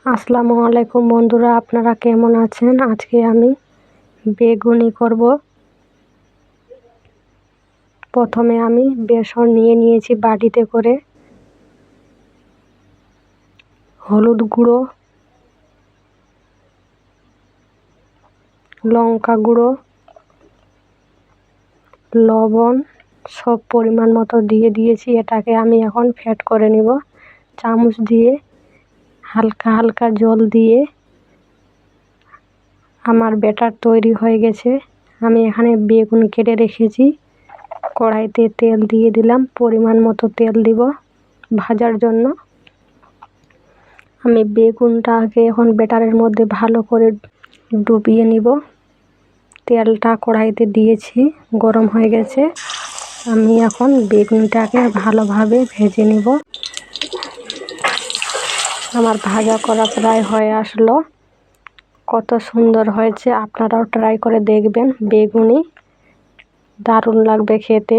আসসালামু আলাইকুম বন্ধুরা, আপনারা কেমন আছেন? আজকে আমি বেগুনি করব। প্রথমে আমি বেসন নিয়ে নিয়েছি বাটিতে করে, হলুদ গুঁড়ো, লঙ্কা গুঁড়ো, লবণ সব পরিমাণ মতো দিয়ে দিয়েছি। এটাকে আমি এখন ফেট করে নিব চামচ দিয়ে। হালকা হালকা জল দিয়ে আমার ব্যাটার তৈরি হয়ে গেছে। আমি এখানে বেগুন কেটে রেখেছি। কড়াইতে তেল দিয়ে দিলাম, পরিমাণ মতো তেল দিব ভাজার জন্য। আমি বেগুনটাকে এখন ব্যাটারের মধ্যে ভালো করে ডুবিয়ে নিব। তেলটা কড়াইতে দিয়েছি, গরম হয়ে গেছে। আমি এখন বেগুনটাকে ভালোভাবে ভেজে নিব। আমার ভাজা করা প্রায় হয়ে আসলো। কত সুন্দর হয়েছে, আপনারাও ট্রাই করে দেখবেন। বেগুনি দারুণ লাগবে খেতে।